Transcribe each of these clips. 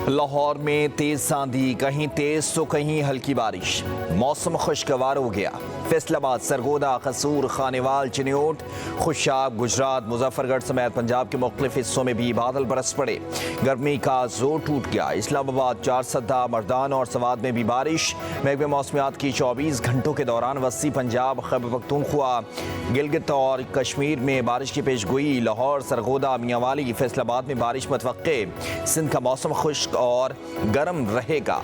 लाहौर में तेज आंधी, कहीं तेज तो कहीं हल्की बारिश। मौसम खुशगवार हो गया। फैसलाबाद, सरगोदा, कसूर, खानेवाल, चिन्योट, खुशाब, गुजरात, मुजफ्फरगढ़ समेत पंजाब के मुख्तलिफ हिस्सों में भी बादल बरस पड़े। गर्मी का जोर टूट गया। इस्लामाबाद, चारसद्दा, मर्दान और सवाद में भी बारिश। महकमे मौसमियात की 24 घंटों के दौरान वस्ती पंजाब, खैबर पख्तूनख्वा, गिलगित और कश्मीर में बारिश की पेशगोई। लाहौर, सरगोदा, मियांवाली, फैसलाबाद में बारिश मुतवक्के। सिंध का मौसम खुश्क और गर्म रहेगा।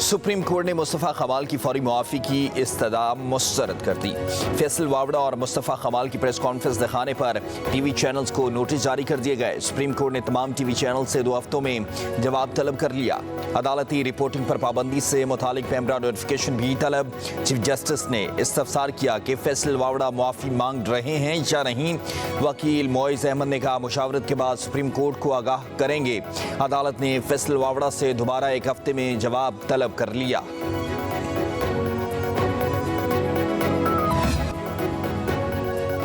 सुप्रीम कोर्ट ने मुस्तफ़ा कमाल की फौरी मुआफ़ी की इस्तदा मुस्तरद कर दी। फैसल वावड़ा और मुस्तफ़ा कमाल की प्रेस कॉन्फ्रेंस दिखाने पर टीवी चैनल्स को नोटिस जारी कर दिए गए। सुप्रीम कोर्ट ने तमाम टीवी चैनल से 2 हफ्तों में जवाब तलब कर लिया। अदालती रिपोर्टिंग पर पाबंदी से मुतालिक पैमरा नोटिफिकेशन भी तलब। चीफ जस्टिस ने इस्तफसार किया कि फैसल वावड़ा मुआफ़ी मांग रहे हैं या नहीं। वकील मोइज़ अहमद ने कहा मुशावरत के बाद सुप्रीम कोर्ट को आगाह करेंगे। अदालत ने फैसल वावड़ा से दोबारा 1 हफ्ते में जवाब तलब कर लिया।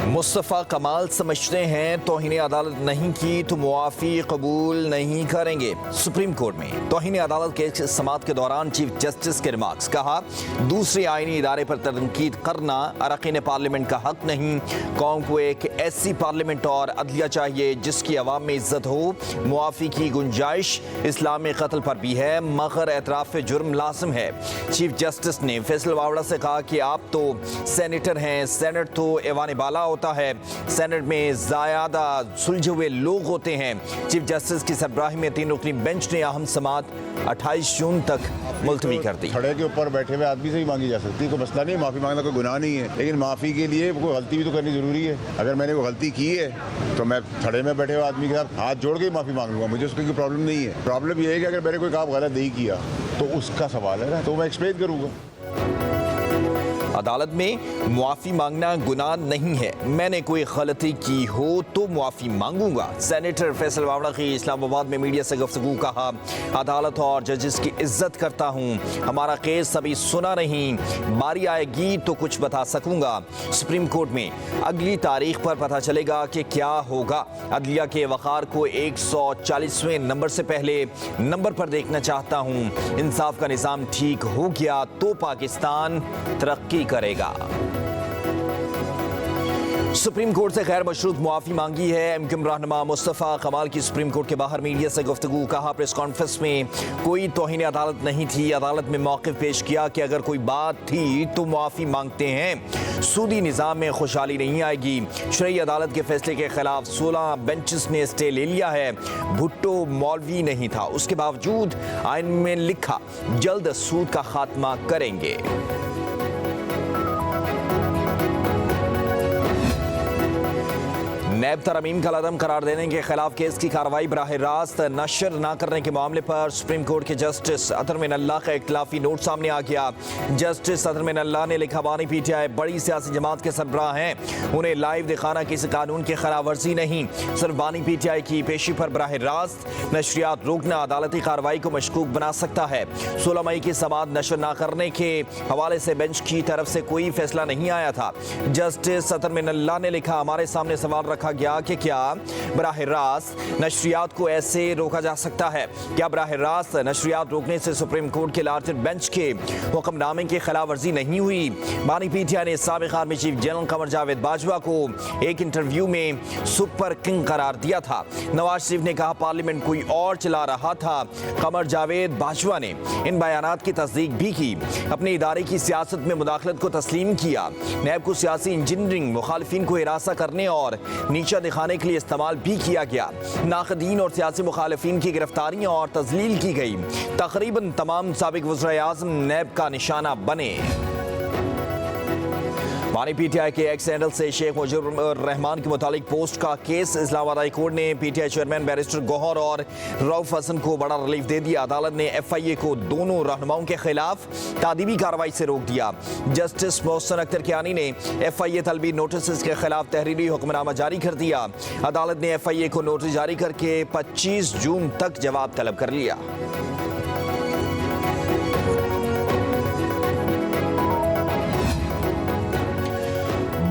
मुस्तफ़ा कमाल समझते हैं तौहीन अदालत नहीं की तो मुआफ़ी कबूल नहीं करेंगे। सुप्रीम कोर्ट में तौहीन अदालत के समाअत के दौरान चीफ जस्टिस के रिमार्क्स। कहा दूसरे आईनी इदारे पर तनकीद करना अरकान पार्लियामेंट का हक नहीं। कौम को एक ऐसी पार्लियामेंट और अदलिया चाहिए जिसकी अवाम में इज्जत हो। मुआफ़ी की गुंजाइश इस्लाम में कत्ल पर भी है मगर एतराफ़ जुर्म लाजिम है। चीफ जस्टिस ने फैसल वावड़ा से कहा कि आप तो सेनेटर हैं, सेनेट तो ऐवान बाला होता है, सेनेट में ज़्यादा सुलझे हुए लोग होते हैं। चीफ जस्टिस की सरबराही में 3 रुकनी बेंच ने अहम समाअत 28 जून तक मुलतवी कर दी। खड़े के ऊपर बैठे हुए आदमी से ही मांगी जा सकती है, कोई मसला नहीं। माफ़ी मांगना कोई गुनाह नहीं है, लेकिन माफ़ी के लिए कोई गलती भी तो करनी ज़रूरी है। अगर मैंने कोई गलती की है तो मैं खड़े में बैठे हुए आदमी के साथ हाथ जोड़ के ही माफ़ी मांग लूँगा, मुझे उसकी कोई प्रॉब्लम नहीं है। प्रॉब्लम यह है कि अगर मैंने कोई काम गलत नहीं किया तो उसका सवाल है ना, तो मैं एक्सप्लेन करूँगा। अदालत में मुआफ़ी मांगना गुनाह नहीं है। मैंने कोई गलती की हो तो मुआफ़ी मांगूंगा। सेनेटर फैसल वावड़ा की इस्लामाबाद में मीडिया से गुफ्तगू। कहा अदालत और जजेस की इज्जत करता हूँ, हमारा केस अभी सुना नहीं, बारी आएगी तो कुछ बता सकूंगा। सुप्रीम कोर्ट में अगली तारीख पर पता चलेगा कि क्या होगा। अदलिया के वक़ार को 140वें नंबर से पहले नंबर पर देखना चाहता हूँ। इंसाफ का निज़ाम ठीक हो गया तो पाकिस्तान तरक्की करेगा। सुप्रीम कोर्ट से गैर मशरूत मुआफ़ी मांगी है। एमक्यूएम रहनुमा मुस्तफ़ा कमाल की सुप्रीम कोर्ट के बाहर मीडिया से गुफ्तगू। कहा प्रेस कॉन्फ्रेंस में कोई तौहीन अदालत नहीं थी। अदालत में मौक़िफ़ पेश किया कि अगर कोई बात थी तो मुआफ़ी मांगते हैं। सूदी निज़ाम में खुशहाली नहीं आएगी। शरई अदालत के फैसले के खिलाफ 16 बेंचेस ने स्टे ले लिया है। भुट्टो मौलवी नहीं था, उसके बावजूद आइन में लिखा जल्द सूद का खात्मा करेंगे। नैब तरमीम का लदम करार देने के खिलाफ केस की कार्रवाई बराह रास्त नशर न करने के मामले पर सुप्रीम कोर्ट के जस्टिस अतर मिनल्ला का इख्तिलाफी नोट सामने आ गया। जस्टिस अतर मिनल्ला ने लिखा बानी पीटीआई बड़ी सियासी जमात के सरबराह हैं, उन्हें लाइव दिखाना किसी कानून की खिलाफ वर्जी नहीं। सिर्फ बानी पीटीआई की पेशी पर बराह रास्त नशरियात रोकना अदालती कार्रवाई को मशकूक बना सकता है। 16 मई की समाअत नशर न करने के हवाले से बेंच की तरफ से कोई फैसला नहीं आया था। जस्टिस अतर मिनल्ला ने लिखा हमारे सामने सवाल रखा गया कि क्या बराह रास्त नशरियात को ऐसे रोका जा सकता है। क्या बराह रास्त नशरियात रोकने से सुप्रीम कोर्ट के लार्जर बेंच के हुक्मनामे की खिलाफ वर्जी नहीं हुई। बानी पीटीआई ने साबिक army chief general Qamar Javed Bajwa को एक इंटरव्यू में सुपर किंग करार दिया था। नवाज शरीफ ने कहा पार्लियामेंट कोई और चला रहा था। कमर जावेद बाजवा ने इन बयानात की तस्दीक भी की। अपने इदारे की सियासत में मुदाखलत को तस्लीम किया। नैब को सियासी इंजीनियरिंग, मुखालिफिन को हिरासा करने और नीचा दिखाने के लिए इस्तेमाल भी किया गया। नाक़दीन और सियासी मुखालिफिन की गिरफ्तारियां और तजलील की गई। तकरीबन तमाम साबिक वज़ीर आज़म नैब का निशाना बने। बानी पीटीआई के एक्स हैंडल से शेख मुजीबुर रहमान के मुतालिक पोस्ट का केस। इस्लामाबाद हाई कोर्ट ने पीटीआई चेयरमैन बैरिस्टर गौहर और रऊफ हसन को बड़ा रिलीफ दे दिया। अदालत ने एफआईए को दोनों रहनुमाओं के खिलाफ तादीबी कार्रवाई से रोक दिया। जस्टिस मोहसिन अख्तर कियानी ने एफआईए तलबी नोटिस के खिलाफ तहरीरी हुक्मनामा जारी कर दिया। अदालत ने एफआईए को नोटिस जारी करके 25 जून तक जवाब तलब कर लिया।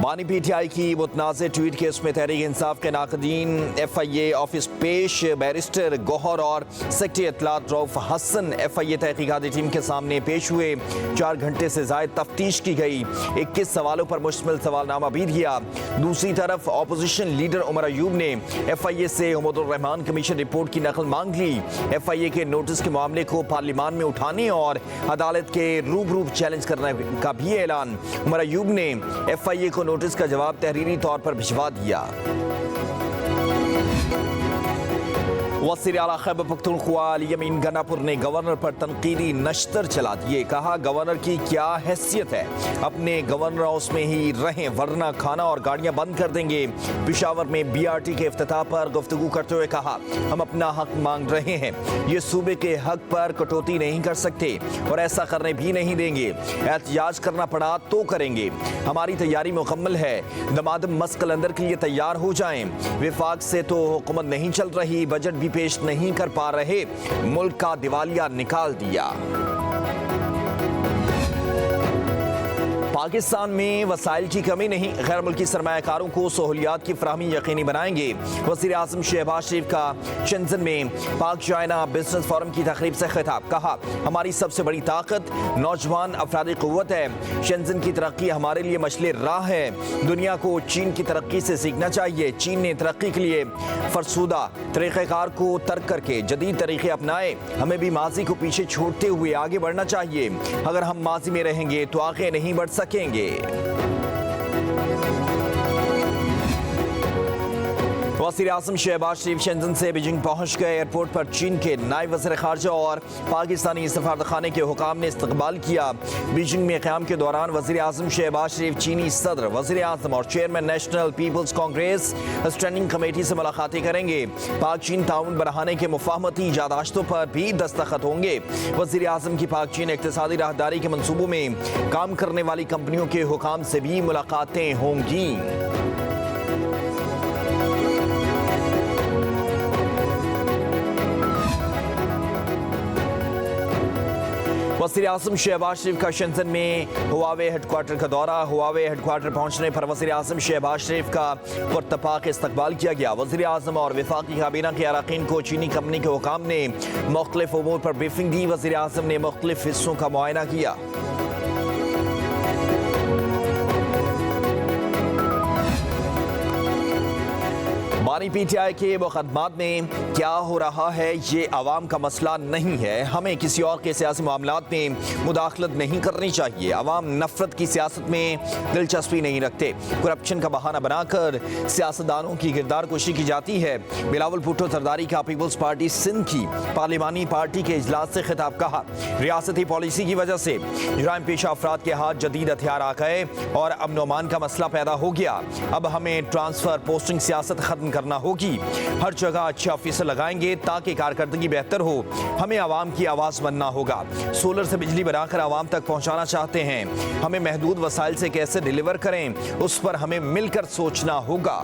बानी पीटीआई की मुतनाज़ ट्वीट केस में तहरीक इंसाफ के नाक़दीन FIA ऑफिस पेश। बैरिस्टर गौहर और सेक्रेटरी इत्तलात रऊफ हसन FIA तहकीकाती टीम के सामने पेश हुए। 4 घंटे से ज़ायद तफ्तीश की गई। 21 सवालों पर मुश्तमिल सवालनामा भी दिया। दूसरी तरफ अपोजिशन लीडर उमर अयूब ने FIA से उमदुर रहमान कमीशन रिपोर्ट की नकल मांग ली। FIA के नोटिस के मामले को पार्लिमान में उठाने और अदालत के रूबरू चैलेंज करने का भी ऐलान। उमर अयूब ने FIA को नोटिस का जवाब तहरीरी तौर पर भिजवा दिया। वज़ीर आला खैबर पख्तूनख्वा अली यमीन गनापुर ने गवर्नर पर तनकीदी नश्तर चला दिए। कहा, गवर्नर की क्या हैसियत है, अपने गवर्नर हाउस में ही रहें वरना खाना और गाड़ियां बंद कर देंगे। पेशावर में BRT के इफ्तिताह पर गुफ्तगू करते हुए कहा, हम अपना हक मांग रहे हैं, ये सूबे के हक पर कटौती नहीं कर सकते और ऐसा करने भी नहीं देंगे। एहतजाज करना पड़ा तो करेंगे, हमारी तैयारी मुकम्मल है। दमादम मस कलंदर के लिए तैयार हो जाएं। विफाक से तो हुकूमत नहीं चल रही, बजट भी पेश नहीं कर पा रहे, मुल्क का दिवालिया निकाल दिया। पाकिस्तान में वसाइल की कमी नहीं, गैर मुल्की सरमायाकारों को सहूलियात की फराहमी यकीनी बनाएंगे। वज़ीर आज़म शहबाज शरीफ का शेंज़न में पाक चाइना बिजनेस फोरम की तकरीब से खिताब। कहा, हमारी सबसे बड़ी ताकत नौजवान अफरादी क़ुव्वत है। शेंज़न की तरक्की हमारे लिए मशले राह है। दुनिया को चीन की तरक्की से सीखना चाहिए। चीन ने तरक्की के लिए फरसूदा तरीक़ेकार को तर्क करके जदीद तरीक़े अपनाए। हमें भी माजी को पीछे छोड़ते हुए आगे बढ़ना चाहिए। अगर हम माजी में रहेंगे तो आगे नहीं बढ़ सकेंगे। वज़ीर आज़म शहबाज शरीफ शेंज़न से बीजिंग पहुंच गए। एयरपोर्ट पर चीन के नायब वज़ीर ख़ारजा और पाकिस्तानी सफारतखाने के हुकाम ने इस्तकबाल किया। बीजिंग में क़याम के दौरान वज़ीर आज़म शहबाज शरीफ चीनी सदर, वज़ीर आज़म और chairman National People's Congress standing committee से मुलाकातें करेंगे। पाक चीन ताउन बढ़ाने के मुफाहमती यादाश्तों पर भी दस्तखत होंगे। वज़ीर आज़म की पाक चीन इक़्तिसादी राहदारी के मनसूबों में काम करने वाली कंपनियों के हुकाम से भी मुलाकातें होंगी। वज़ीर आज़म शहबाज शरीफ का शेंज़न में हुआवे हेडक्वार्टर का दौरा। हुआवे हेडक्वार्टर पहुंचने पर वज़ीर आज़म शहबाज शरीफ का पुरतपाक इस्तकबाल किया गया। वज़ीर आज़म और वफाकी काबीना के अरकान को चीनी कंपनी के हुकाम ने मुख्तलिफ उमूर पर ब्रीफिंग दी। वज़ीर आज़म ने मुख्तलिफ हिस्सों का मुआयना किया। बानी पीटीआई के मुकदमात में क्या हो रहा है ये अवाम का मसला नहीं है। हमें किसी और के सियासी मामलात में मुदाखलत नहीं करनी चाहिए। अवाम नफरत की सियासत में दिलचस्पी नहीं रखते। करप्शन का बहाना बनाकर सियासतदानों की किरदार कुशी की जाती है। बिलावल भुट्टो सरदारी का पीपल्स पार्टी सिंध की पार्लिमानी पार्टी के इजलास से खिताब। कहा, रियासती पॉलिसी की वजह से जुराइम पेशा अफराद के हाथ जदीद हथियार आ गए और अमन व अमान का मसला पैदा हो गया। अब हमें ट्रांसफर पोस्टिंग सियासत खत्म करना होगी। हर जगह अच्छे ऑफिसर लगाएंगे ताकि कारकर्दगी बेहतर हो। हमें आवाम की आवाज़ बनना होगा। सोलर से बिजली बनाकर आवाम तक पहुंचाना चाहते हैं। हमें महदूद वसाइल से कैसे डिलीवर करें उस पर हमें मिलकर सोचना होगा।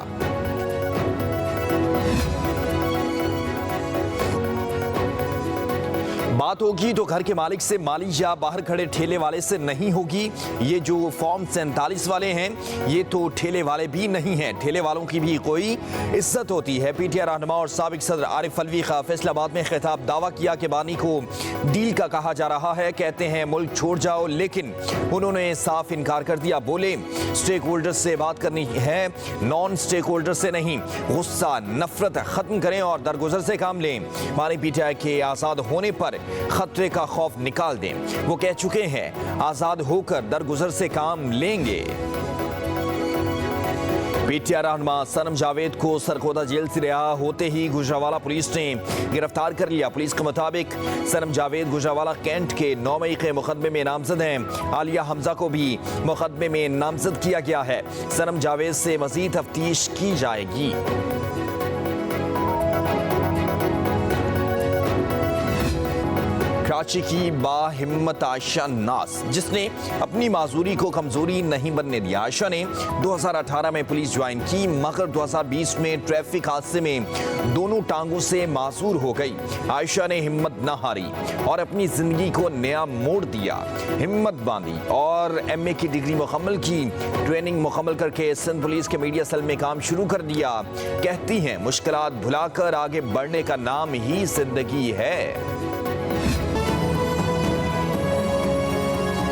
बात होगी तो घर के मालिक से, माली या बाहर खड़े ठेले वाले से नहीं होगी। ये जो फॉर्म 47 वाले हैं ये तो ठेले वाले भी नहीं हैं। ठेले वालों की भी कोई इज्जत होती है। पीटीआई रहनुमा और साबिक सदर आरिफ अलवी का फैसलाबाद में खिताब। दावा किया कि बानी को डील का कहा जा रहा है। कहते हैं मुल्क छोड़ जाओ, लेकिन उन्होंने साफ इनकार कर दिया। बोले स्टेक होल्डर से बात करनी है, नॉन स्टेक होल्डर से नहीं। गुस्सा नफरत खत्म करें और दरगुजर से काम लें। बानी पीटीआई के आज़ाद होने पर खतरे का खौफ निकाल दें। वो कह चुके हैं आजाद होकर दरगुजर से काम लेंगे। पीटीआई रहनुमा सनम जावेद को सरगोदा जेल से रिहा होते ही गुजरावाला पुलिस ने गिरफ्तार कर लिया। पुलिस के मुताबिक सनम जावेद गुजरावाला कैंट के 9 मई के मुकदमे में नामजद हैं। आलिया हमजा को भी मुकदमे में नामजद किया गया है। सनम जावेद से मजीद तफ्तीश की जाएगी। कराची की बाहिम्मत आयशा नास, जिसने अपनी माजूरी को कमजोरी नहीं बनने दिया। आयशा ने 2018 में पुलिस ज्वाइन की, मगर 2020 में ट्रैफिक हादसे में दोनों टांगों से मासूर हो गई। आयशा ने हिम्मत न हारी और अपनी जिंदगी को नया मोड़ दिया। हिम्मत बांधी और MA की डिग्री मुकम्मल की, ट्रेनिंग मुकम्मल करके सिंध पुलिस के मीडिया सेल में काम शुरू कर दिया। कहती हैं मुश्किलात भुलाकर आगे बढ़ने का नाम ही जिंदगी है।